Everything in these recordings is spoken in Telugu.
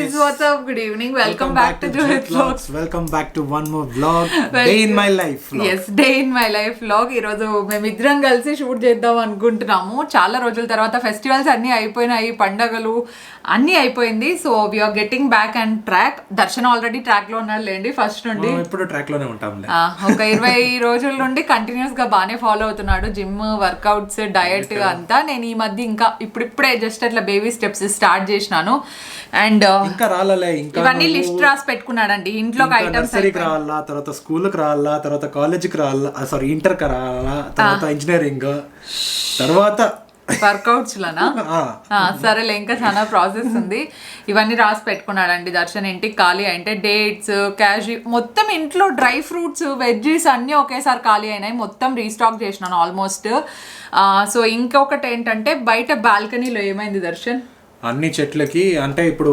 guys, what's up? Good evening. Welcome back to Juhit Vlogs. Welcome back to one more vlog. Day in my life vlog. Yes, day in my life vlog. ఈ రోజు మేమిద్దరం కలిసి షూట్ చేద్దాం అనుకుంటున్నాము. చాలా రోజుల తర్వాత ఫెస్టివల్స్ అన్ని అయిపోయినాయి, పండగలు అన్ని అయిపోయింది. So we are getting back and track. Darshan already track లో ఉన్నాడు లేండి ఫస్ట్ నుండి. ఇప్పుడు ట్రాక్ లోనే ఉంటాం. ఒక 20 రోజుల నుండి కంటిన్యూస్ గా బానే ఫాలో అవుతున్నాడు. జిమ్, వర్కౌట్స్, డయట్ అంతా. నేను ఈ మధ్య ఇంకా ఇప్పుడిప్పుడే జస్ట్ అట్లా బేబీ స్టెప్స్ స్టార్ట్ చేసినాను. అండ్ ఇంకా రాలే, ఇంకా ఇవన్నీ లిస్ట్ రాసి పెట్టుకున్నాడండి. ఇంట్లోకి ఐటమ్స్ రావాలా, తర్వాత స్కూల్ కి రావాలా, తర్వాత కాలేజ్ కి రావాలా, సారీ ఇంటర్ కి రావాలా, తర్వాత ఇంజనీరింగ్, తర్వాత వర్కౌట్స్ లనా. సరేలే, ఇంకా చాలా ప్రాసెస్ ఉంది. ఇవన్నీ రాసి పెట్టుకున్నాడండి దర్శన్. ఇంటికి ఖాళీ అంటే డేట్స్, క్యాష్, మొత్తం ఇంట్లో డ్రై ఫ్రూట్స్, వెజ్జీస్ అన్నీ ఒకేసారి ఖాళీ అయినాయి. మొత్తం రీస్టాక్ చేసినాను ఆల్మోస్ట్. సో ఇంకొకటి ఏంటంటే బయట బాల్కనీలో ఏమైంది దర్శన్, అన్ని చెట్లకి అంటే ఇప్పుడు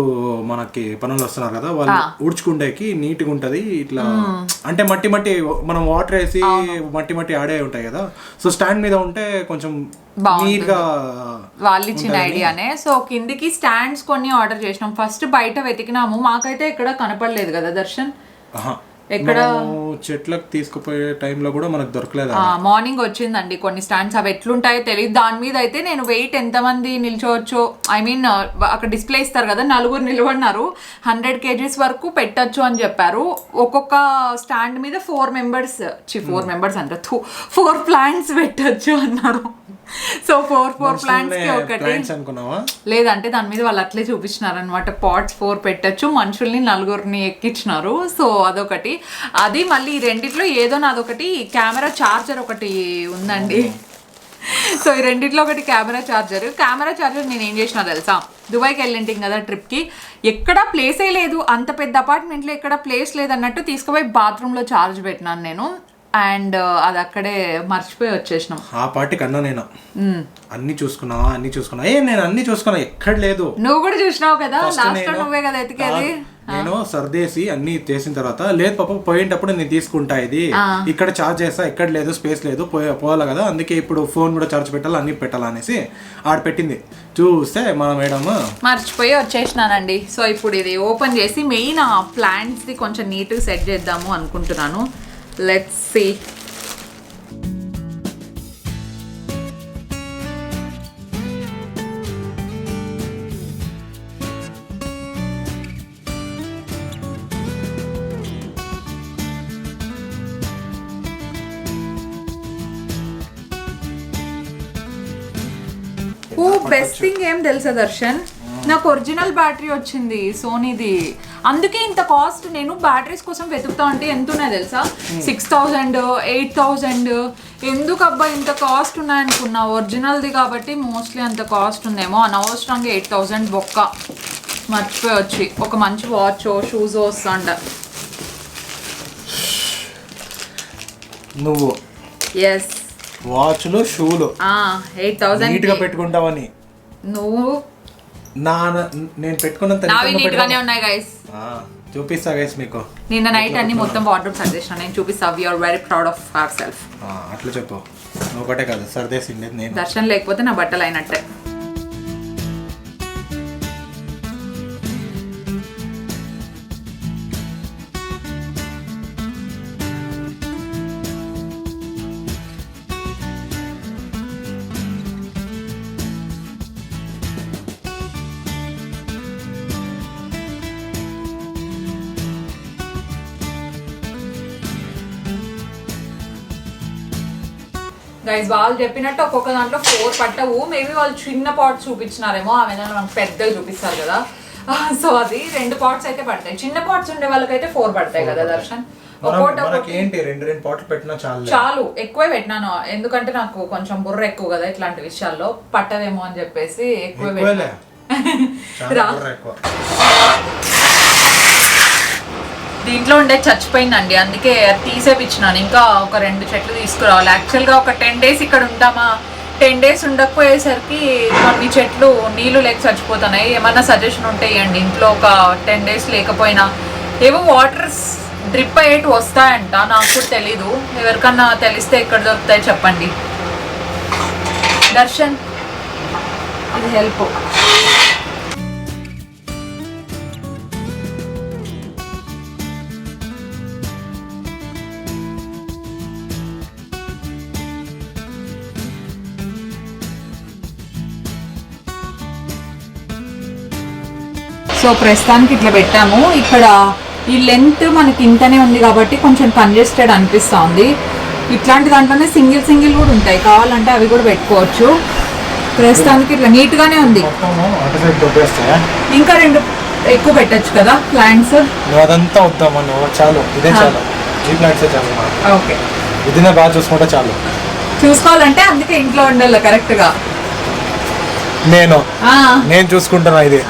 మనకి పనులు వస్తున్నారు కదా, వాళ్ళు ఊడ్చుకుండేకి నీట్ గా ఉంటది. ఇట్లా అంటే మట్టి మనం వాటర్ వేసి మట్టి ఆడే ఉంటాయి కదా, సో స్టాండ్ మీద ఉంటే కొంచెం నీట్ గా. వాళ్ళు ఇచ్చిన ఐడియానే. సో కిందికి స్టాండ్స్ కొన్ని ఆర్డర్ చేసినాం. ఫస్ట్ బయట వెతికినాము, మాకైతే ఎక్కడ కనపడలేదు కదా దర్శన్. ఎక్కడ చెట్లకు తీసుకుపోయే టైంలో కూడా మనకు దొరకలేదు. మార్నింగ్ వచ్చిందండి కొన్ని స్టాండ్స్, అవి ఎట్లుంటాయో తెలియదు. దాని మీద అయితే నేను వెయిట్ ఎంతమంది నిల్చోవచ్చు, ఐ మీన్ అక్కడ డిస్ప్లే ఇస్తారు కదా, 4 నిలబడినారు, 100 kgs వరకు పెట్టచ్చు అని చెప్పారు. ఒక్కొక్క స్టాండ్ మీద 4 మెంబర్స్ అంటే 4 ప్లాంట్స్ పెట్టచ్చు అన్నారు. సో 4 ప్లాంట్స్ కి ఒకటి లేదంటే దాని మీద వాళ్ళు అట్లే చూపించినారు అనమాట. పాట్స్ 4 పెట్టచ్చు, మనుషుల్ని 4 ఎక్కించినారు. సో అదొకటి. అది మళ్ళీ ఈ రెండిట్లో ఏదో నాదొకటి కెమెరా చార్జర్ ఒకటి ఉందండి. సో ఈ రెండిట్లో ఒకటి కెమెరా చార్జర్ నేను ఏం చేసినా తెలుసా, దుబాయ్కి వెళ్ళింటాం కదా ట్రిప్కి, ఎక్కడ ప్లేసే లేదు, అంత పెద్ద అపార్ట్మెంట్లో ఎక్కడ ప్లేస్ లేదన్నట్టు తీసుకుపోయి బాత్రూంలో ఛార్జ్ పెట్టినాను నేను. అండ్ అది అక్కడే మర్చిపోయి వచ్చేసినాం. ఆ పార్టీకి అన్నా నేను అన్ని చూసుకున్నా నేను అన్ని చూసుకున్నా, ఎక్కడ లేదు. నువ్వు కూడా చూసినావు కదా, లాస్ట్ నువ్వే కదా ఎతికేది. నేను సర్దేసి అన్ని చేసిన తర్వాత, లేదు పాప పోయేటప్పుడు నేను తీసుకుంటా, ఇది ఇక్కడ చార్జ్ చేస్తా, ఎక్కడ లేదు, స్పేస్ లేదు, పోవాలి కదా, అందుకే ఇప్పుడు ఫోన్ కూడా చార్జ్ పెట్టాలి, అన్ని పెట్టాలి అనేసి ఆడ పెట్టింది. చూస్తే మన మేడం మర్చిపోయి వచ్చేసినానండి. సో ఇప్పుడు ఇది ఓపెన్ చేసి మెయిన్ ఆ ప్లాంట్స్ ది కొంచెం నీట్గా సెట్ చేద్దాము అనుకుంటున్నాను. Let's see. బెస్ట్ థింగ్ ఏం తెలుసా దర్శన్, నాకు ఒరిజినల్ బ్యాటరీ వచ్చింది సోనీది. అందుకే ఇంత కాస్ట్. నేను బ్యాటరీస్ కోసం వెతుకుతా అంటే ఎంత ఉన్నాయి తెలుసా, 6000, 8000. ఎందుకు అబ్బా ఇంత కాస్ట్ ఉన్నాయనుకున్నా. ఒరిజినల్ది కాబట్టి మోస్ట్లీ అంత కాస్ట్ ఉందేమో. అనవసరంగా 8000 బొక్క మర్చిపోయి వచ్చి. ఒక మంచి వాచ్, షూస్ వస్తుండ. నువ్వు ఎస్ వాచ్లు, షూలు 8000 నీట్ గా పెట్టుకుంటావని. నువ్వు నేను పెట్టుకున్నంత ఉన్నాయి గైస్. చూపిస్తా గైస్ మీకు. నిన్న నైట్ అన్ని మొత్తం వార్డ్రోబ్ సర్దేసిన, నేను చూపిస్తా. We are very proud of our self. అట్లా చెప్పు, ఒకటే కాదు సర్దేసింది నేను. దర్శన్ లేకపోతే నా బట్టలు అయినట్టే. గైస్ వాళ్ళు చెప్పినట్టు ఒక్కొక్క దాంట్లో 4 పట్టవు. మేబీ వాళ్ళు చిన్న పాట్స్ చూపించినారేమో, ఆమె మనకు పెద్దగా చూపిస్తారు కదా. సో అది 2 పాట్స్ అయితే పడతాయి. చిన్న పాట్స్ ఉండే వాళ్ళకైతే 4 పడతాయి కదా దర్శన్. చాలు, ఎక్కువే పెట్టినాను ఎందుకంటే నాకు కొంచెం బుర్ర ఎక్కువ కదా ఇట్లాంటి విషయాల్లో, పట్టదేమో అని చెప్పేసి ఎక్కువ పెట్టినా. దీంట్లో ఉండే చచ్చిపోయిందండి, అందుకే తీసేపిచ్చినాను. ఇంకా ఒక 2 చెట్లు తీసుకురావాలి. యాక్చువల్గా ఒక 10 days ఇక్కడ ఉంటామా, 10 days ఉండకపోయేసరికి కొన్ని చెట్లు నీళ్లు లేక చచ్చిపోతున్నాయి. ఏమన్నా సజెషన్ ఉంటే ఇవ్వండి. ఇంట్లో ఒక 10 days లేకపోయినా ఏవో వాటర్స్ డ్రిప్ అయ్యేటి వస్తాయంట, నాకు కూడా తెలీదు. ఎవరికన్నా తెలిస్తే ఎక్కడ దొరుకుతాయి చెప్పండి. దర్శన్ ఇది హెల్ప్. సో ప్రస్తుతానికి ఇట్లా పెట్టాము. ఇక్కడ ఈ లెంత్ మనకి ఇంతనే ఉంది కాబట్టి కొంచెం కంజెస్టెడ్ అనిపిస్తుంది. ఇట్లాంటి దాంట్లోనే సింగిల్ కూడా ఉంటాయి, కావాలంటే అవి కూడా పెట్టుకోవచ్చు. ప్రస్తుతానికి ఇట్లా నీట్గానే ఉంది. ఇంకా 2 ఎక్కువ పెట్టచ్చు కదా ప్లాంట్స్. అదంతా వద్దామని చాలు, ఇదే చాలు, ఈ ప్లాంట్సే చాలు. ఓకే, ఇదినే బాగా చూసుకుంటే చాలు. చూసుకోవాలంటే అందుకే ఇంట్లో ఉండాలి కరెక్ట్గా. నేను చూసుకుంటున్నా ఇది.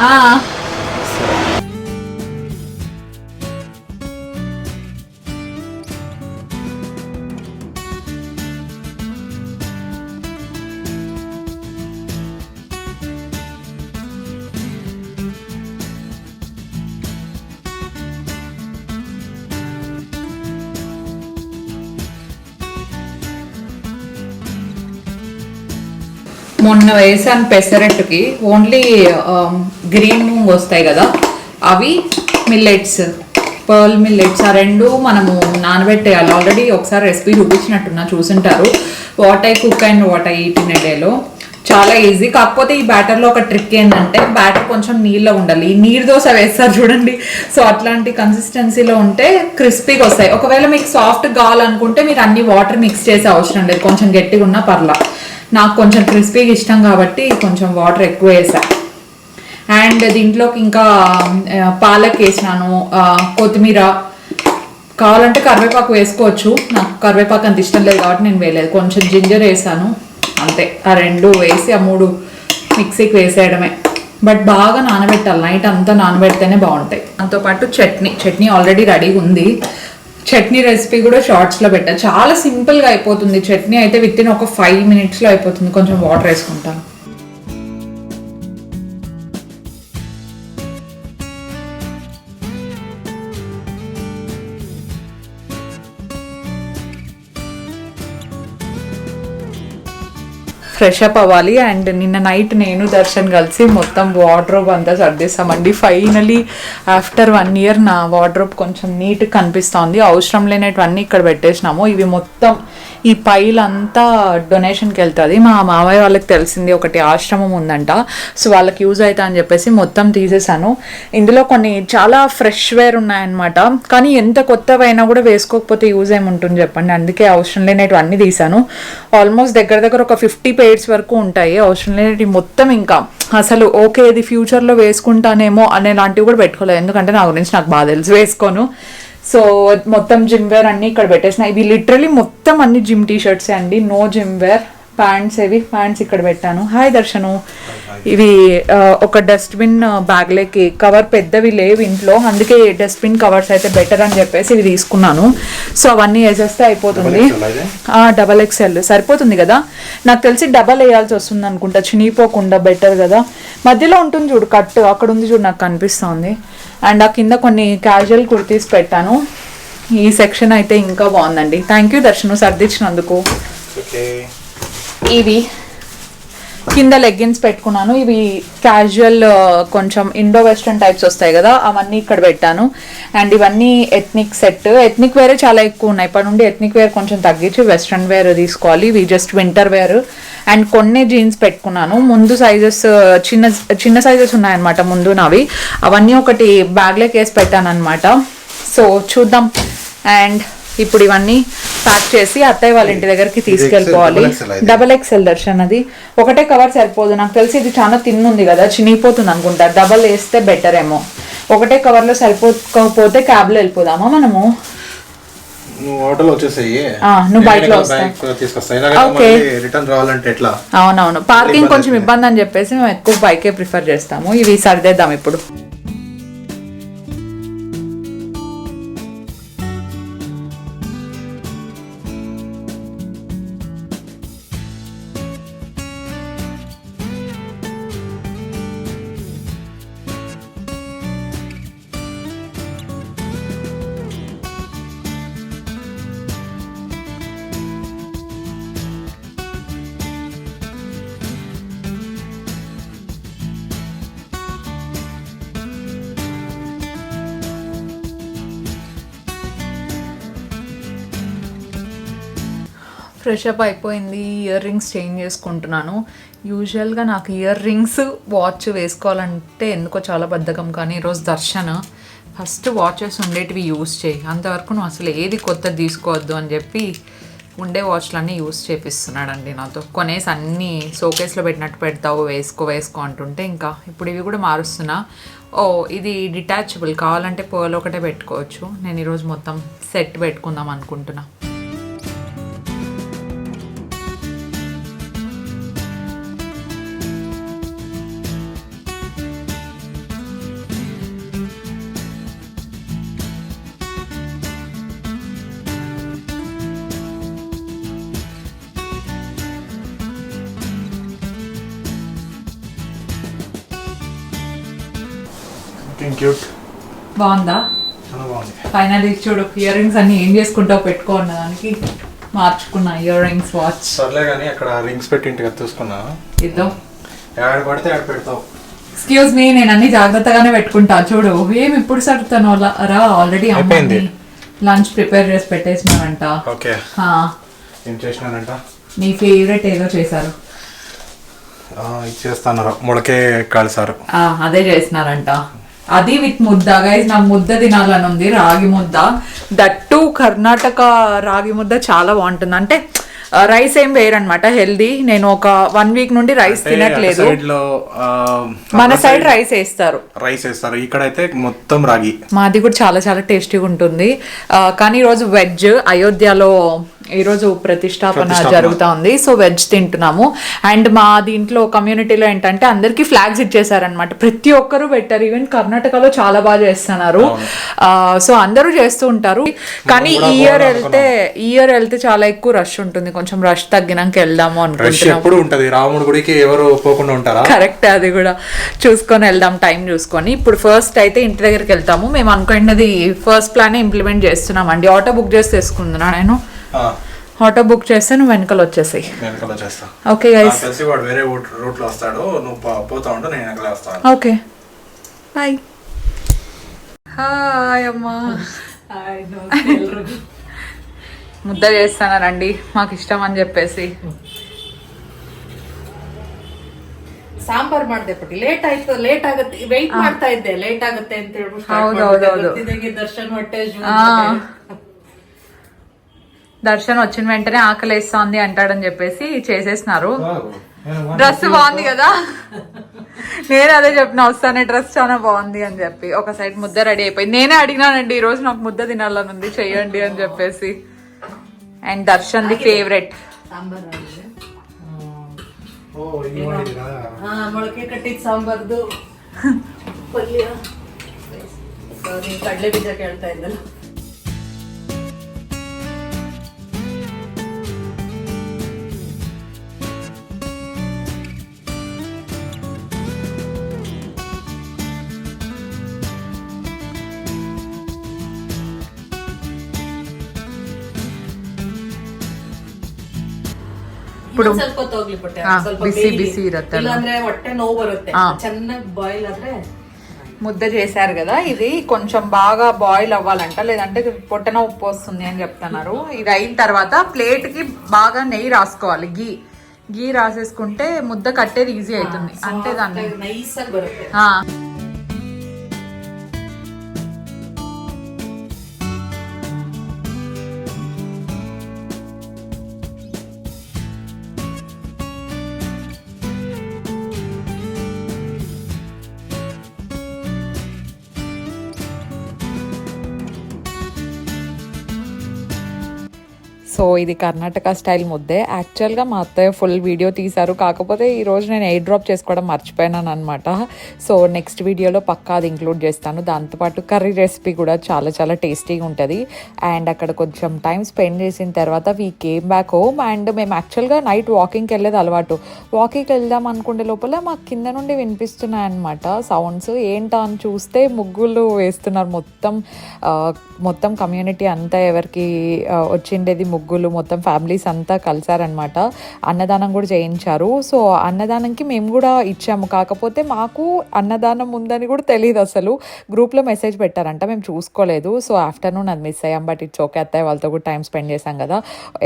మొన్న వేసాను పెసరట్టుకి, ఓన్లీ గ్రీన్ మూంగ్ వస్తాయి కదా అవి, మిల్లెట్స్, పర్ల్ మిల్లెట్స్, ఆ 2 మనము నానబెట్టేయాలి. ఆల్రెడీ ఒకసారి రెసిపీ చూపించినట్టున్నా, చూసుంటారు. What I cook and what I eat in a డేలో. చాలా ఈజీ. కాకపోతే ఈ బ్యాటర్లో ఒక ట్రిక్ ఏంటంటే బ్యాటర్ కొంచెం నీళ్ళ ఉండాలి. ఈ నీరు దోశ వేస్తారు చూడండి, సో అట్లాంటి కన్సిస్టెన్సీలో ఉంటే క్రిస్పీగా వస్తాయి. ఒకవేళ మీకు సాఫ్ట్ కావాలనుకుంటే మీరు అన్ని వాటర్ మిక్స్ చేసే అవసరం లేదు, కొంచెం గట్టిగా ఉన్నా పర్లా. నాకు కొంచెం క్రిస్పీగా ఇష్టం కాబట్టి కొంచెం వాటర్ ఎక్కువ వేసా. అండ్ దీంట్లోకి ఇంకా పాలక్ వేసినాను, కొత్తిమీర, కావాలంటే కరివేపాకు వేసుకోవచ్చు. నాకు కరివేపాకు అంత ఇష్టం లేదు కాబట్టి నేను వేయలేదు. కొంచెం జింజర్ వేసాను అంతే. ఆ 2 వేసి ఆ 3 మిక్సీకి వేసేయడమే. బట్ బాగా నానబెట్టాలి, నైట్ అంతా నానబెడితేనే బాగుంటాయి. దాంతోపాటు చట్నీ ఆల్రెడీ రెడీగా ఉంది. చట్నీ రెసిపీ కూడా షార్ట్స్లో పెట్టా, చాలా సింపుల్గా అయిపోతుంది. చట్నీ అయితే వితిన్ ఒక 5 minutesలో అయిపోతుంది. కొంచెం వాటర్ వేసుకుంటాను. ఫ్రెష్ అప్ అవ్వాలి. అండ్ నిన్న నైట్ నేను దర్శన్ కలిసి మొత్తం వార్డ్రోబ్ అంతా సర్దేశామండి. ఫైనలీ ఆఫ్టర్ 1 year నా వార్డ్రోబ్ కొంచెం నీట్గా కనిపిస్తోంది. అవసరం లేనటువన్నీ ఇక్కడ పెట్టేసినాము. ఇవి మొత్తం ఈ పైల్ అంతా డొనేషన్కి వెళ్తుంది. మా మామయ్య వాళ్ళకి తెలిసింది ఒకటి ఆశ్రమం ఉందంట, సో వాళ్ళకి యూజ్ అవుతా అని చెప్పేసి మొత్తం తీసేసాను. ఇందులో కొన్ని చాలా ఫ్రెష్ వేర్ ఉన్నాయన్నమాట, కానీ ఎంత కొత్తవైనా కూడా వేసుకోకపోతే యూజ్ ఏముంటుంది చెప్పండి. అందుకే అవసరం లేనటువన్నీ తీసాను. ఆల్మోస్ట్ దగ్గర ఒక 50 pairs వరకు ఉంటాయి. అవసరం లేనివి మొత్తం ఇంకా అసలు ఓకే ఇది ఫ్యూచర్లో వేసుకుంటానేమో అనేలాంటివి కూడా పెట్టుకోలేదు, ఎందుకంటే నా గురించి నాకు బాగా తెలుసు, వేసుకోను. సో మొత్తం జిమ్ వేర్ అన్నీ ఇక్కడ పెట్టేసిన. ఇవి లిటరలీ మొత్తం అన్ని జిమ్ టీషర్ట్సే అండి, నో జిమ్ వేర్. ప్యాంట్స్ ఇక్కడ పెట్టాను. హాయ్ దర్శను. ఇవి ఒక డస్ట్బిన్ బ్యాగ్లోకి కవర్ పెద్దవి లేవు ఇంట్లో, అందుకే డస్ట్బిన్ కవర్స్ అయితే బెటర్ అని చెప్పేసి ఇవి తీసుకున్నాను. సో అవన్నీ వేసేస్తే అయిపోతుంది. XXL సరిపోతుంది కదా. నాకు తెలిసి డబల్ వేయాల్సి వస్తుంది అనుకుంటా, చినిగిపోకుండా బెటర్ కదా. మధ్యలో ఉంటుంది చూడు కట్, అక్కడ ఉంది చూడు, నాకు కనిపిస్తుంది. అండ్ ఆ కింద కొన్ని క్యాజువల్ కుర్తీస్ పెట్టాను. ఈ సెక్షన్ అయితే ఇంకా బాగుందండి. థ్యాంక్ యూ దర్శను సర్దిచ్చినందుకు. ఇవి కింద లెగ్గిన్స్ పెట్టుకున్నాను. ఇవి క్యాజువల్ కొంచెం ఇండో వెస్ట్రన్ టైప్స్ వస్తాయి కదా, అవన్నీ ఇక్కడ పెట్టాను. అండ్ ఇవన్నీ ఎథ్నిక్ సెట్. ఎథ్నిక్ వేరే చాలా ఎక్కువ ఉన్నాయి. ఇప్పటి నుండి ఎథ్నిక్ వేర్ కొంచెం తగ్గించి వెస్ట్రన్ వేర్ తీసుకోవాలి. ఇవి జస్ట్ వింటర్ వేర్. అండ్ కొన్ని జీన్స్ పెట్టుకున్నాను. ముందు సైజెస్ చిన్న సైజెస్ ఉన్నాయన్నమాట ముందు నావి, అవన్నీ ఒకటి బ్యాగ్లోకి వేసి పెట్టాను అనమాట. సో చూద్దాం. అండ్ ఇప్పుడు ఇవన్నీ ప్యాక్ చేసి అత్తయ్య వాళ్ళ ఇంటి దగ్గరికి తీసుకెళ్ళిపోవాలి. XXL దర్శన్. అది ఒకటే కవర్ సరిపోదు, నాకు తెలిసి ఇది చాలా తిన్నుంది కదా, చినిగిపోతుంది అనుకుంటా. డబల్ వేస్తే బెటర్ ఏమో. ఒకటే కవర్లో సరిపోకపోతే క్యాబ్లో వెళ్ళిపోదామా మనము? నువ్వు బయటలో అవునవును, పార్కింగ్ కొంచెం ఇబ్బంది అని చెప్పేసి మేము ఎక్కువ బైకే ప్రిఫర్ చేస్తాము. ఇవి సర్దేద్దాం ఇప్పుడు. ఫ్రెష్ అప్ అయిపోయింది, ఇయర్ రింగ్స్ చేంజ్ చేసుకుంటున్నాను. యూజువల్గా నాకు ఇయర్ రింగ్స్ వాచ్ వేసుకోవాలంటే ఎందుకో చాలా బద్ధకం, కానీ ఈరోజు దర్శన్ ఫస్ట్ వాచెస్ ఉండేటివి యూస్ చేయి, అంతవరకు నువ్వు అసలు ఏది కొత్తది తీసుకోవద్దు అని చెప్పి ఉండే వాచ్లన్నీ యూస్ చేపిస్తున్నాడండి నాతో. కొనేసి అన్నీ షోకేస్లో పెట్టినట్టు పెడతావు, వేసుకో అంటుంటే ఇంకా ఇప్పుడు ఇవి కూడా మారుస్తున్నా. ఓ ఇది డిటాచబుల్, కావాలంటే పర్ల్ ఒకటే పెట్టుకోవచ్చు. నేను ఈరోజు మొత్తం సెట్ పెట్టుకుందాం అనుకుంటున్నా. క్యూట్, బాగుందా? చాలా బాగుంది. ఫైనల్ చూడు, ఇయర్ రింగ్స్ అన్ని ఏం చేసుకుంటావు పెట్టుకో అన్న దానికి మార్చుకున్నా ఇయర్ రింగ్స్ వాచ్. సర్లే కానీ అక్కడ రింగ్స్ పెట్టి ఇంటికి చూసుకున్నా, ఇద్దాం యాడ్ పడితే యాడ్ పెడతావు. ఎక్స్క్యూజ్ మీ, నేను అన్ని జాగ్రత్తగానే పెట్టుకుంటా చూడు. ఏం ఇప్పుడు సర్దుతాను రా, ఆల్రెడీ అమ్మాయి లంచ్ ప్రిపేర్ చేసి పెట్టేసినారంట. ఓకే, ఏం చేసినారంట? నీ ఫేవరెట్ ఏదో చేశారు, ఇచ్చేస్తాను, ముడకే కాల్సారు. అదే చేసినారంట, అది విత్ ముద్ద. గైస్ నాకు ముద్ద తినాలని ఉంది, రాగి ముద్ద. దట్టు కర్ణాటక రాగి ముద్ద చాలా బాగుంటుంది. అంటే రైస్ ఏం వేయరనమాట, హెల్దీ. నేను ఒక 1 వీక్ నుండి రైస్ తినట్లేదు. మన సైడ్ రైస్ వేస్తారు, ఇక్కడైతే మొత్తం రాగి. మాది కూడా చాలా చాలా టేస్టీగా ఉంటుంది. కానీ ఈరోజు వెజ్, అయోధ్యలో ఈరోజు ప్రతిష్టాపన జరుగుతూ ఉంది, సో వెజ్ తింటున్నాము. అండ్ మా దీంట్లో కమ్యూనిటీలో ఏంటంటే అందరికి ఫ్లాగ్స్ ఇచ్చేసారనమాట, ప్రతి ఒక్కరు పెట్టారు. ఈవెన్ కర్ణాటకలో చాలా బాగా చేస్తున్నారు, సో అందరూ చేస్తూ ఉంటారు. కానీ ఈ ఇయర్ వెళ్తే చాలా ఎక్కువ రష్ ఉంటుంది, కొంచెం రష్ తగ్గినాక వెళ్దాము అనుకుంటున్నాం. రాముడి గుడికి ఎవరు పోకుండా ఉంటారా? కరెక్ట్, అది కూడా చూసుకొని వెళ్దాం, టైం చూసుకొని. ఇప్పుడు ఫస్ట్ అయితే ఇంటి దగ్గరికి వెళ్తాము. మేము అనుకున్నది ఫస్ట్ ప్లాన్ ఇంప్లిమెంట్ చేస్తున్నాం అండి. ఆటో బుక్ చేసి తీసుకుంటున్నా నేను. ఆటో బుక్ చేస్తే నువ్వు వెనకాల వచ్చేసాయి. ఓకే గైస్, వేరే రూట్ లో వస్తాడు, నువ్వు పోతా ఉంటే నేను వెనకాల వస్తాను. Okay bye. హాయ్ అమ్మా, ముద్ద చేస్తానండి, మాకు ఇష్టం అని చెప్పేసి. ಸಾಂಬಾರ್ ಮಾಡ್ದೆ ಪಟ್ಟಿ ಲೇಟ್ ಆಯ್ತು, ಲೇಟ್ ಆಗುತ್ತೆ, ವೆಯ್ಟ್ ಮಾಡ್ತಾ ಇದ್ದೆ, ಲೇಟ್ ಆಗುತ್ತೆ ಅಂತ ಹೇಳ್ಬಿಟ್ಟು ಹೌದೌದೌದು. ದರ್ಶನ್ ಹೊಟ್ಟೆ దర్శన్ వచ్చిన వెంటనే ఆకలి వేస్తోంది అంటాడని చెప్పేసి చేసేసినారు. డ్రెస్ బాగుంది కదా, నేను అదే చెప్పిన వస్తానే, డ్రెస్ చాలా బాగుంది అని చెప్పి. ఒక సైడ్ ముద్ద రెడీ అయిపోయింది. నేనే అడిగినానండి ఈ రోజు నాకు ముద్ద తినాలని ఉంది, చెయ్యండి అని చెప్పేసి. అండ్ దర్శన్ ది ఫేవరెట్ ಮೊಳಕೆ ಕಟ್ಟಿದ ಸಾಂಬಾರ್ದು ಪಲ್ಯ. ಕಡಲೆ ಬೀಜ ಕೇಳ್ತಾ ಇದ್ದಲ್ಲ. ఇప్పుడు ಸ್ವಲ್ಪ ತೋಗ್ಲಿ ಪಟ್ಟೆ, ಸ್ವಲ್ಪ ಬಿಸಿ ಇರುತ್ತೆ, ಇಲ್ಲಾಂದ್ರೆ ಹೊಟ್ಟೆ ನೋವು ಬರುತ್ತೆ. ಚೆನ್ನಾಗಿ ಬಾಯ್ಲ್ ಆದ್ರೆ. ముద్ద చేశారు కదా, ఇది కొంచెం బాగా బాయిల్ అవ్వాలంట, లేదంటే పొట్టన ఉప్పు వస్తుంది అని చెప్తున్నారు. ఇది అయిన తర్వాత ప్లేట్ కి బాగా నెయ్యి రాసుకోవాలి, గీ రాసేసుకుంటే ముద్ద కట్టేది ఈజీ అవుతుంది. అంటే దాన్ని ನೈಸ್ ಆಗಿ ಬರುತ್ತೆ. సో ఇది కర్ణాటక స్టైల్ ముద్దే. యాక్చువల్గా మా అత్తయ్య ఫుల్ వీడియో తీశారు, కాకపోతే ఈరోజు నేను ఎయిర్ డ్రాప్ చేసుకోవడం మర్చిపోయినాను అనమాట. సో నెక్స్ట్ వీడియోలో పక్కా అది ఇంక్లూడ్ చేస్తాను. దాంతోపాటు కర్రీ రెసిపీ కూడా చాలా చాలా టేస్టీగా ఉంటుంది. అండ్ అక్కడ కొంచెం టైం స్పెండ్ చేసిన తర్వాత we came back home. And మేము యాక్చువల్గా నైట్ వాకింగ్కి వెళ్ళేది అలవాటు. వాకింగ్కి వెళ్దాం అనుకునే లోపల మాకు కింద నుండి వినిపిస్తున్నాయి అనమాట సౌండ్స్. ఏంటా అని చూస్తే ముగ్గులు వేస్తున్నారు. మొత్తం కమ్యూనిటీ అంతా ఎవరికి వచ్చిండేది ముగ్గు ముగ్గులు మొత్తం ఫ్యామిలీస్ అంతా కలిసారనమాట. అన్నదానం కూడా చేయించారు. సో అన్నదానంకి మేము కూడా ఇచ్చాము. కాకపోతే మాకు అన్నదానం ఉందని కూడా తెలియదు అసలు. గ్రూప్లో మెసేజ్ పెట్టారంట, మేము చూసుకోలేదు. సో ఆఫ్టర్నూన్ అది మిస్ అయ్యాం. బట్ ఇట్స్ ఓకే అత్తయ్య, వాళ్ళతో కూడా టైం స్పెండ్ చేశాం కదా,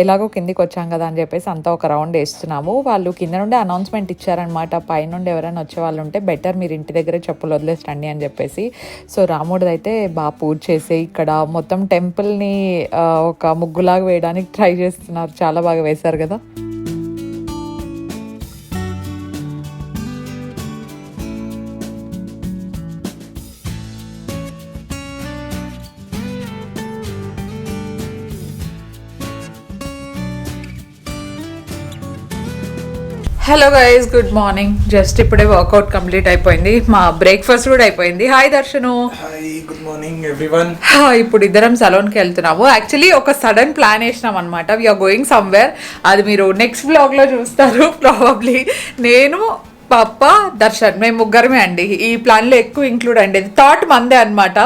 ఎలాగో కిందికి వచ్చాం కదా అని చెప్పేసి అంతా ఒక రౌండ్ వేస్తున్నాము. వాళ్ళు కింద నుండి అనౌన్స్మెంట్ ఇచ్చారనమాట, పైనుండి ఎవరైనా వచ్చే వాళ్ళు ఉంటే బెటర్ మీరు ఇంటి దగ్గరే చెప్పులు వదిలేసండి అని చెప్పేసి. సో రాముడిది అయితే బాగా పూజ చేసి ఇక్కడ మొత్తం టెంపుల్ని ఒక ముగ్గులాగా వేయడానికి ట్రై చేస్తున్నారు. చాలా బాగా వేశారు కదా. Hello guys, good morning. Just ఇప్పుడే వర్కౌట్ కంప్లీట్ అయిపోయింది, మా బ్రేక్ఫాస్ట్ కూడా అయిపోయింది. Hi Darshan. Hi, good morning everyone. ఇప్పుడు ఇద్దరం సలూన్కి వెళ్తున్నాము. యాక్చువల్లీ ఒక సడన్ ప్లాన్ వేసినాం అనమాట. We are going somewhere. అది మీరు నెక్స్ట్ బ్లాగ్లో చూస్తారు ప్రాబబ్లీ. నేను, పాప, దర్శన్, మేము ముగ్గురమే అండి. ఈ ప్లాన్లో ఎక్కువ ఇంక్లూడ్ అండి. ఇది థాట్ మందే అనమాట.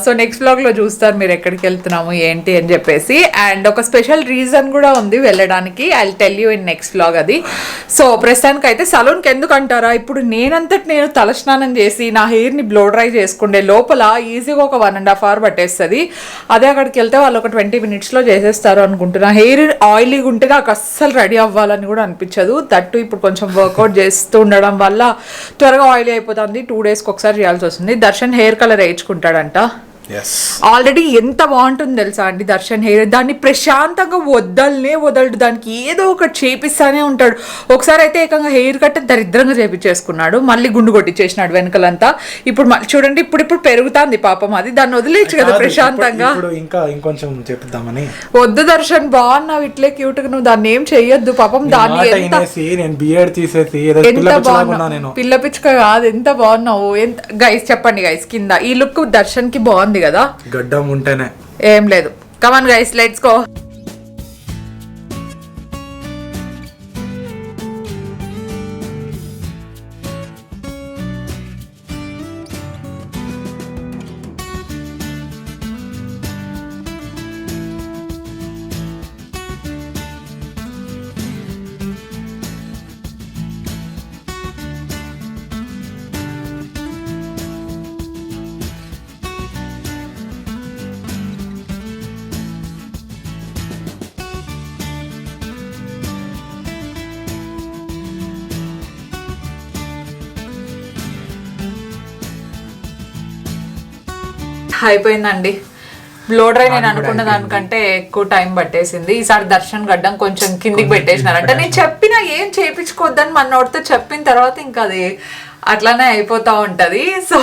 సో నెక్స్ట్ బ్లాగ్లో చూస్తారు మీరు ఎక్కడికి వెళ్తున్నాము ఏంటి అని చెప్పేసి. అండ్ ఒక స్పెషల్ రీజన్ కూడా ఉంది వెళ్ళడానికి. I tell you in next blog అది. సో ప్రస్తుతానికి అయితే సలూన్కి ఎందుకు అంటారా, ఇప్పుడు నేను తలస్నానం చేసి నా హెయిర్ని బ్లో డ్రై చేసుకుండే లోపల ఈజీగా ఒక 1.5 hours పట్టేస్తుంది. అదే అక్కడికి వెళ్తే వాళ్ళు ఒక 20 minutesలో చేసేస్తారు అనుకుంటున్నా. హెయిర్ ఆయిలీగా ఉంటే నాకు అస్సలు రెడీ అవ్వాలని కూడా అనిపించదు. దట్టు ఇప్పుడు కొంచెం వర్కౌట్ చేస్తూ ఉండడం వల్ల త్వరగా ఆయిలీ అయిపోతుంది. 2 daysకి ఒకసారి చేయాల్సి వస్తుంది. దర్శన్ హెయిర్ కలర్ వేయించుకుంటాడంట. ఆల్రెడీ ఎంత బాగుంటుంది తెలుసా అండి దర్శన్ హెయిర్. దాన్ని ప్రశాంతంగా వదలడు, దానికి ఏదో ఒకటి చేపిస్తానే ఉంటాడు. ఒకసారి అయితే ఏకంగా హెయిర్ కట్ దరిద్రంగా చేపించేసుకున్నాడు, మళ్ళీ గుండు కొట్టించేసినాడు వెనకలంతా. ఇప్పుడు చూడండి, ఇప్పుడు పెరుగుతుంది పాపం. అది దాన్ని వదిలేచ్చు కదా ప్రశాంతంగా. ఇంకా ఇంకొంచెం చేపిద్దామని. వద్దు దర్శన్, బాగున్నావు ఇట్లే క్యూట్ గా, నువ్వు దాన్ని ఏం చెయ్యొద్దు పాపం. దాన్ని ఎంత బాగున్నావు, పిల్ల పిచ్చుక కాదు, ఎంత బాగున్నావు. గైస్ చెప్పండి గైస్, కింద ఈ లుక్ దర్శన్ కి బాగుంది కదా. గడ్డం ఉంటేనే ఏం లేదు. Come on guys, let's go. అయిపోయిందండి బ్లో డ్రై. నేను అనుకున్న దానికంటే ఎక్కువ టైం పట్టేసింది. ఈసారి దర్శన్ గడ్డం కొంచెం కిందికి పెట్టేసినారంటే, నేను చెప్పినా ఏం చేయించుకోవద్దని మనోడితో చెప్పిన తర్వాత ఇంకా అది అట్లానే అయిపోతా ఉంటది. సో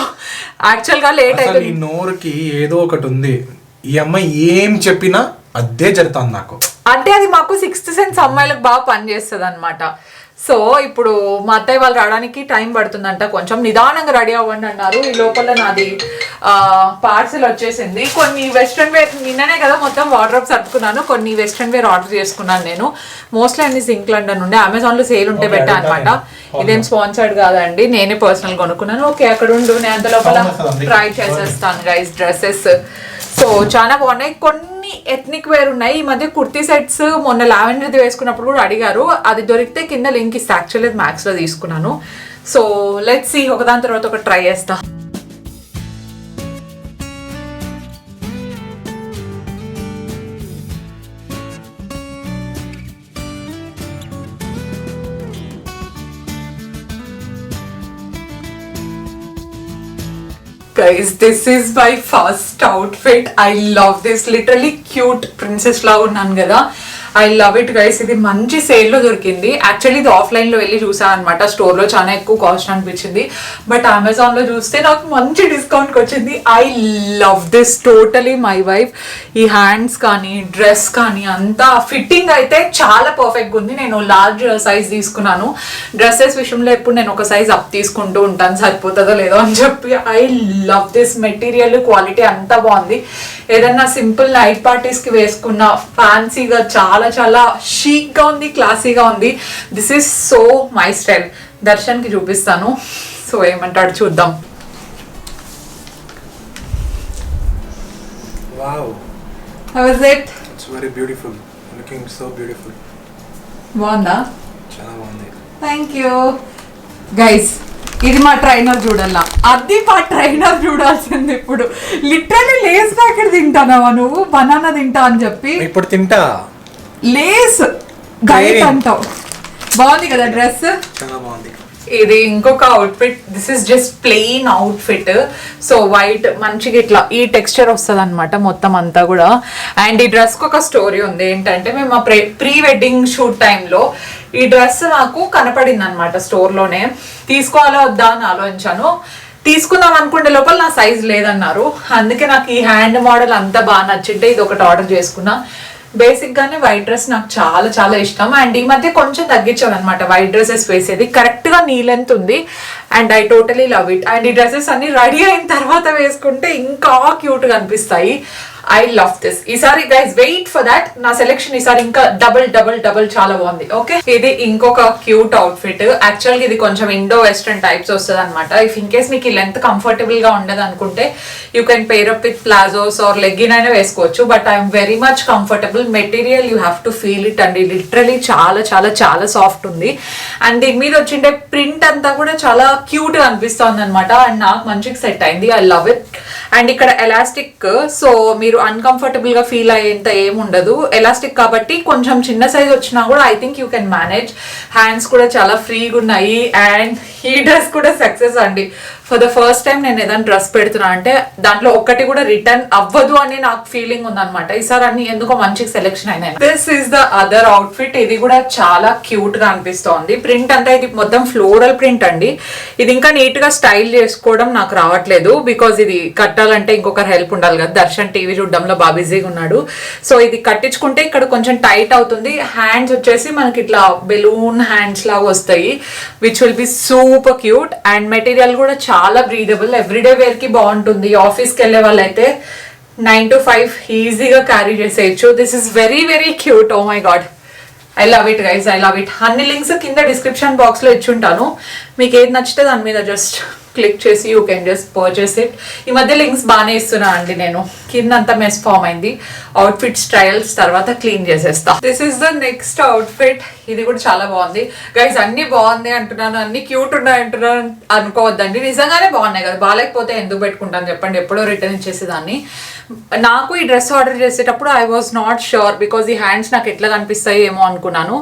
యాక్చువల్ గా లేట్ అయిపోయింది. ఈ నోరుకి ఏదో ఒకటి ఉంది, ఈ అమ్మాయి ఏం చెప్పినా అదే జరుగుతుంది నాకు. అంటే అది మాకు 6th sense అమ్మాయిలకు బాగా పనిచేస్తుంది అనమాట. సో ఇప్పుడు మా అత్తయ్య వాళ్ళు రావడానికి టైం పడుతుందంట, కొంచెం నిదానంగా రెడీ అవ్వండి అన్నారు. ఈ లోపల నాది పార్సిల్ వచ్చేసింది. కొన్ని వెస్ట్రన్ వేర్, నిన్ననే కదా మొత్తం వార్డ్రోబ్ సర్దుకున్నాను, కొన్ని వెస్ట్రన్ వేర్ ఆర్డర్ చేసుకున్నాను నేను. మోస్ట్లీ అన్ని సింక్ లండన్ ఉండే, అమెజాన్లో సేల్ ఉంటే పెట్టా అనమాట. ఇదేం స్పాన్సర్డ్ కాదండి, నేనే పర్సనల్ కొనుక్కున్నాను. ఓకే అక్కడ ఉండు, నేను అంత లోపల ట్రై చేసేస్తాను గైస్ డ్రెస్సెస్. సో చాలా బాగున్నాయి. కొన్ని ఎథ్నిక్ వేర్ ఉన్నాయి. ఈ మధ్య కుర్తీ సెట్స్ మొన్న లావెండర్ది వేసుకున్నప్పుడు కూడా అడిగారు, అది దొరికితే కింద లింక్ ఇస్తే. యాక్చువల్లీ మ్యాక్స్లో తీసుకున్నాను. సో లెట్స్ సీ, ఒకదాని తర్వాత ఒక ట్రై చేస్తా. Guys, this is my first outfit. I love this. Literally cute princess లాగా ఉన్నాను కదా. I love it guys. ఇది మంచి సేల్లో దొరికింది. యాక్చువల్లీ ఇది ఆఫ్లైన్లో వెళ్ళి చూసాను అనమాట, స్టోర్లో చాలా ఎక్కువ కాస్ట్ అనిపించింది. బట్ అమెజాన్లో చూస్తే నాకు మంచి డిస్కౌంట్కి వచ్చింది. I love this, totally my wife. ఈ హ్యాండ్స్ కానీ డ్రెస్ కానీ అంతా ఫిట్టింగ్ అయితే చాలా పర్ఫెక్ట్గా ఉంది. నేను లార్జ్ సైజ్ తీసుకున్నాను. డ్రెస్సెస్ విషయంలో ఎప్పుడు నేను ఒక సైజ్ అప్ తీసుకుంటూ ఉంటాను, సరిపోతుందో లేదో అని చెప్పి. I love this. Material quality అంతా బాగుంది. ఏదన్నా సింపుల్ నైట్ పార్టీస్కి వేసుకున్న ఫ్యాన్సీగా చాలా చాలా షీక్గా ఉంది, క్లాసీగా ఉంది. This is so my style. దర్శన్కి చూపిస్తాను, సో ఏమంటాడు చూద్దాం. Wow. How is it? It's very beautiful. Looking so beautiful. బాగుందా? చాలా బాగుంది. Thank you guys. ఇది మా ట్రైనర్ చూడాలా, అది మా ట్రైనర్ చూడాల్సింది. ఇప్పుడు లిటరలీ లేస్ ప్యాకెట్ తింటానావా నువ్వు, బనానా తింటా అని చెప్పి ఇప్పుడు తింటా. లేస్ డైట్ అంటావు. బాగుంది కదా డ్రెస్? చాలా బాగుంది. ఇది ఇంకొక outfit. This is just plain outfit. So white మంచిగా ఇట్లా ఈ టెక్స్చర్ వస్తుంది అనమాట మొత్తం అంతా కూడా. అండ్ ఈ డ్రెస్కి ఒక స్టోరీ ఉంది. ఏంటంటే మేము మా ప్రీ వెడ్డింగ్ షూట్ టైంలో ఈ డ్రెస్ నాకు కనపడింది అనమాట స్టోర్లోనే. తీసుకోవాలా వద్దా అని ఆలోచించాను. తీసుకుందాం అనుకుంటే లోపల నా సైజ్ లేదన్నారు. అందుకే నాకు ఈ హ్యాండ్ మోడల్ అంతా బాగా నచ్చింటే ఇది ఒకటి ఆర్డర్ చేసుకున్నా. బేసిక్ గానే వైట్ డ్రెస్ నాకు చాలా చాలా ఇష్టం. అండ్ ఈ మధ్య కొంచెం తగ్గించాను అనమాట వైట్ డ్రెస్సెస్ వేసేది. కరెక్ట్ గా నీ లెంత్ ఉంది and I totally love it. And ఈ డ్రెస్సెస్ అన్ని రెడీ అయిన తర్వాత వేసుకుంటే ఇంకా క్యూట్ గా అనిపిస్తాయి. I love this. ఈసారి గైస్ వెయిట్ ఫర్ దాట్. నా సెలెక్షన్ ఈసారి ఇంకా డబుల్ డబుల్ డబుల్ చాలా బాగుంది. ఓకే, ఇది ఇంకొక క్యూట్ అవుట్ఫిట్. యాక్చువల్గా ఇది కొంచెం ఇండో వెస్టర్న్ టైప్స్ వస్తుంది అనమాట. ఇఫ్ ఇన్ కేస్ మీకు ఈ లెంత్ కంఫర్టబుల్ గా ఉండదు అనుకుంటే you can pair up with palazzos or legging అయినా వేసుకోవచ్చు. But I'm very much comfortable. Material you have to feel it అండి. లిటరలీ చాలా చాలా చాలా సాఫ్ట్ ఉంది. అండ్ దీని మీద వచ్చిండే ప్రింట్ అంతా కూడా చాలా క్యూట్ గా అనిపిస్తుంది అనమాట. అండ్ నాకు మంచిగా సెట్ అయింది. I love it. అండ్ ఇక్కడ ఎలాస్టిక్, సో మీరు అన్కంఫర్టబుల్ గా ఫీల్ అయ్యేంత ఏముండదు. ఎలాస్టిక్ కాబట్టి కొంచెం చిన్న సైజ్ వచ్చినా కూడా I think you can manage. Hands కూడా చాలా ఫ్రీగా ఉన్నాయి. అండ్ ఈ డ్రెస్ కూడా సక్సెస్ అండి. ఫర్ ద ఫస్ట్ టైం నేను ఏదైనా డ్రెస్ పెడుతున్నా అంటే దాంట్లో ఒక్కటి కూడా రిటర్న్ అవ్వదు అని నాకు ఫీలింగ్ ఉందన్నమాట. ఈసారి అన్ని ఎందుకో మంచి సెలెక్షన్ అయినాయి. This is the other outfit. ఇది కూడా చాలా క్యూట్ గా అనిపిస్తోంది. ప్రింట్ అంతా ఇది మొత్తం ఫ్లోరల్ ప్రింట్ అండి. ఇది ఇంకా నీట్ గా స్టైల్ చేసుకోవడం నాకు రావట్లేదు. బికాజ్ ఇది కట్టాలంటే ఇంకొకరు హెల్ప్ ఉండాలి కదా. దర్శన్ టీవీ చూడడంలో బాగా బిజీగా ఉన్నాడు. సో ఇది కట్టించుకుంటే ఇక్కడ కొంచెం టైట్ అవుతుంది. హ్యాండ్స్ వచ్చేసి మనకి ఇట్లా బెలూన్ హ్యాండ్స్ లాగా వస్తాయి, which will be super cute. And material కూడా చాలా బ్రీదబుల్. ఎవ్రీడే వేర్ కి బాగుంటుంది. ఆఫీస్కి వెళ్ళే వాళ్ళైతే 9 to 5 ఈజీగా క్యారీ చేసేయచ్చు. This is very very cute. Oh my god, I love it guys, I love it. అన్ని లింక్స్ కింద డిస్క్రిప్షన్ బాక్స్ లో ఇచ్చుంటాను. మీకు ఏది నచ్చితే దాని మీద జస్ట్ క్లిక్ చేసి you can just purchase it. ఈ మధ్య లింక్స్ బాగానే ఇస్తున్నా అండి నేను. కింద అంతా మెస్ ఫామ్ అయింది. అవుట్ఫిట్ స్టైల్స్ తర్వాత క్లీన్ చేసేస్తా. This is the next outfit. ఇది కూడా చాలా బాగుంది గైస్. అన్ని బాగుంది అంటున్నాను, అన్ని క్యూట్ ఉన్నాయి అంటున్నాను అనుకోవద్దండి. నిజంగానే బాగున్నాయి కదా. బాగాలేకపోతే ఎందుకు పెట్టుకుంటాను చెప్పండి. ఎప్పుడో రిటర్న్ ఇచ్చేసేదాన్ని. నాకు ఈ డ్రెస్ ఆర్డర్ చేసేటప్పుడు I was not sure because ఈ హ్యాండ్స్ నాకు ఎట్లా కనిపిస్తాయి ఏమో అనుకున్నాను.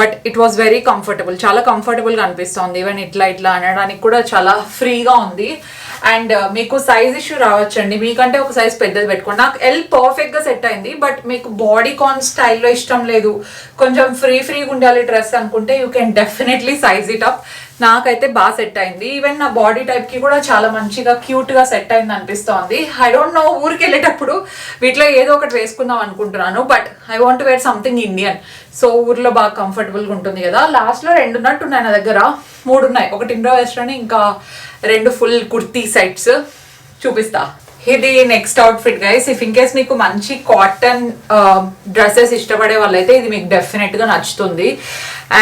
But it was very comfortable. చాలా కంఫర్టబుల్గా అనిపిస్తుంది. ఈవెన్ ఇట్లా ఇట్లా అనడానికి కూడా చాలా ఫ్రీగా ఉంది. అండ్ మీకు సైజ్ ఇష్యూ రావచ్చండి. మీకంటే ఒక సైజ్ పెద్దది పెట్టుకోండి. నాకు ఎల్ పర్ఫెక్ట్ గా సెట్ అయింది. బట్ మీకు బాడీ కాన్ స్టైల్లో ఇష్టం లేదు, కొంచెం ఫ్రీగా ఉండాలి డ్రెస్ అనుకుంటే you can definitely size it up. నాకైతే బాగా సెట్ అయింది. ఈవెన్ నా బాడీ టైప్ కి కూడా చాలా మంచిగా క్యూట్ గా సెట్ అయింది అనిపిస్తోంది. ఐ డోంట్ నో, ఊరికి వెళ్ళేటప్పుడు వీటిలో ఏదో ఒకటి వేసుకుందాం అనుకుంటున్నాను. But I want wear something Indian. So ఊర్లో బాగా కంఫర్టబుల్ గా ఉంటుంది కదా. లాస్ట్ లో 2 ఉన్నట్టున్నాయి నా దగ్గర, 3 ఉన్నాయి. ఒకటి ఇండో వెస్టర్న్, ఇంకా 2 ఫుల్ కుర్తీ సెట్స్ చూపిస్తా. ఇది next outfit guys. If in case మీకు మంచి కాటన్ డ్రెస్సెస్ ఇష్టపడే వాళ్ళైతే ఇది మీకు డెఫినెట్ గా నచ్చుతుంది.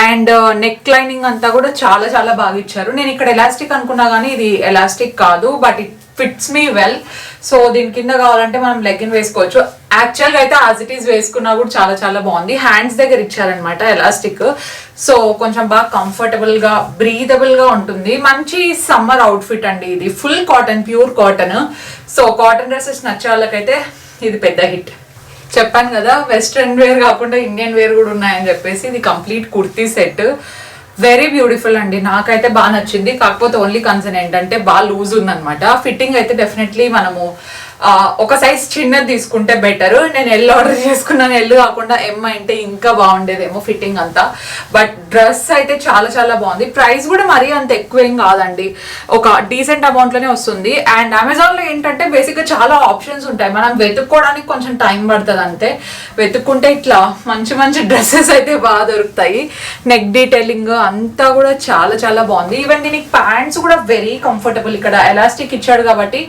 అండ్ నెక్ లైనింగ్ అంతా కూడా చాలా చాలా బాగా ఇచ్చారు. నేను ఇక్కడ ఎలాస్టిక్ అనుకున్నా కానీ ఇది ఎలాస్టిక్ కాదు, but it fits me well. So దీని కింద కావాలంటే మనం లెగ్గిన్ వేసుకోవచ్చు. యాక్చువల్గా అయితే యాజ్ ఇట్ ఈస్ వేసుకున్నా కూడా చాలా చాలా బాగుంది. హ్యాండ్స్ దగ్గర ఇచ్చారనమాట ఎలాస్టిక్. సో కొంచెం బాగా కంఫర్టబుల్ గా బ్రీదబుల్ గా ఉంటుంది. మంచి సమ్మర్ అవుట్ఫిట్ అండి. ఇది full cotton, pure cotton. So cotton dresses నచ్చే వాళ్ళకైతే ఇది పెద్ద హిట్. చెప్పాను కదా వెస్ట్రన్ వేర్ కాకుండా ఇండియన్ వేర్ కూడా ఉన్నాయని చెప్పేసి. ఇది complete kurti set. Very beautiful అండి. నాకైతే బాగా నచ్చింది. కాకపోతే ఓన్లీ కన్సర్న్ ఏంటంటే బాగా లూజ్ ఉందనమాట. ఫిట్టింగ్ అయితే డెఫినెట్లీ మనము ఒక సైజ్ చిన్నది తీసుకుంటే బెటర్. నేను ఎల్ ఆర్డర్ చేసుకున్నాను. ఎల్ కాకుండా ఎమ్ అంటే ఇంకా బాగుండేదేమో ఫిట్టింగ్ అంతా. బట్ డ్రెస్ అయితే చాలా చాలా బాగుంది. ప్రైస్ కూడా మరీ అంత ఎక్కువ ఏం కాదండి, ఒక డీసెంట్ అమౌంట్ లోనే వస్తుంది. అండ్ అమెజాన్ లో ఏంటంటే బేసిక్ గా చాలా ఆప్షన్స్ ఉంటాయి. మనం వెతుక్కోవడానికి కొంచెం టైం పడుతుంది అంతే. వెతుక్కుంటే ఇట్లా మంచి మంచి డ్రెస్సెస్ అయితే బాగా దొరుకుతాయి. నెక్ డీటెయిలింగ్ అంతా కూడా చాలా చాలా బాగుంది. ఈవెన్ దీనికి ప్యాంట్స్ కూడా వెరీ కంఫర్టబుల్. ఇక్కడ ఎలాస్టిక్ ఇచ్చాడు కాబట్టి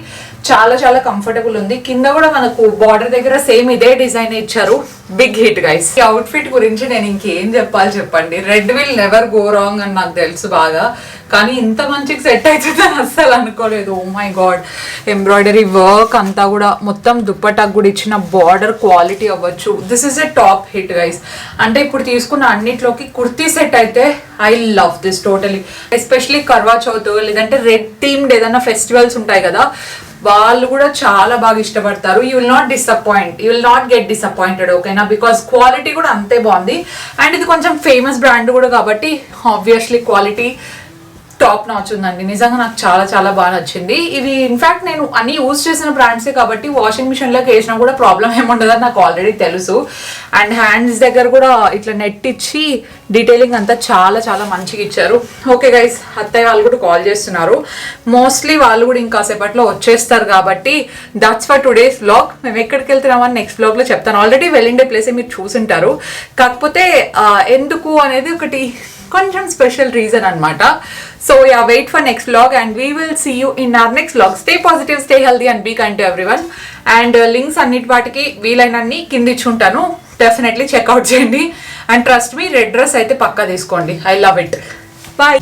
చాలా చాలా కంఫర్టబుల్ ఉంది. కింద కూడా మనకు బార్డర్ దగ్గర సేమ్ ఇదే డిజైన్ ఇచ్చారు. Big hit guys. ఈ అవుట్ ఫిట్ గురించి నేను ఇంకేం చెప్పాలి చెప్పండి. Red will never go wrong అని నాకు తెలుసు బాగా, కానీ ఇంత మంచిగా సెట్ అవుతుందని అస్సలు అనుకోలేదు. Oh my god, embroidery work అంతా కూడా మొత్తం దుప్పటాకు కూడా ఇచ్చిన బార్డర్ క్వాలిటీ అవ్వచ్చు. This is a top hit guys. అంటే ఇప్పుడు తీసుకున్న అన్నిట్లోకి కుర్తీ సెట్ అయితే I love this totally. Especially Karva Chauth లేదంటే రెడ్ థీమ్డ్ ఏదైనా ఫెస్టివల్స్ ఉంటాయి కదా, వాళ్ళు కూడా చాలా బాగా ఇష్టపడతారు. You will not disappoint, you will not get disappointed, ఓకేనా? బికాస్ క్వాలిటీ కూడా అంతే బాగుంది. అండ్ ఇది కొంచెం ఫేమస్ బ్రాండ్ కూడా కాబట్టి ఆబ్వియస్లీ క్వాలిటీ టాప్ నాచ్ ఉందండి. నిజంగా నాకు చాలా చాలా బాగా నచ్చింది. ఇవి ఇన్ఫాక్ట్ నేను అన్ని యూజ్ చేసిన బ్రాండ్సే కాబట్టి వాషింగ్ మిషన్లోకి వేసినా కూడా ప్రాబ్లం ఏముండదని నాకు ఆల్రెడీ తెలుసు. అండ్ హ్యాండ్స్ దగ్గర కూడా ఇట్లా నెట్ ఇచ్చి డీటెయిలింగ్ అంతా చాలా చాలా మంచిగా ఇచ్చారు. ఓకే గైస్, అత్తయ్య వాళ్ళు కూడా కాల్ చేస్తున్నారు. మోస్ట్లీ వాళ్ళు కూడా ఇంకా సేపట్లో వచ్చేస్తారు కాబట్టి దట్స్ ఫర్ టుడేస్ వ్లాగ్. మేము ఎక్కడికి వెళ్తున్నామని నెక్స్ట్ వ్లాగ్లో చెప్తాను. ఆల్రెడీ వెళ్ళిండే ప్లేసే మీరు చూసుంటారు, కాకపోతే ఎందుకు అనేది ఒకటి కొంచెం స్పెషల్ రీజన్ అనమాట. So ya, wait for next vlog and we will see you in our next vlog. Stay positive, stay healthy and be kind to everyone. And links అన్నిటి వాటికి వీలైనన్ని కింద ఇచ్చుంటాను, డెఫినెట్లీ చెక్అవుట్ చేయండి. And trust me, red dress అయితే పక్కా తీసుకోండి. I love it. బాయ్.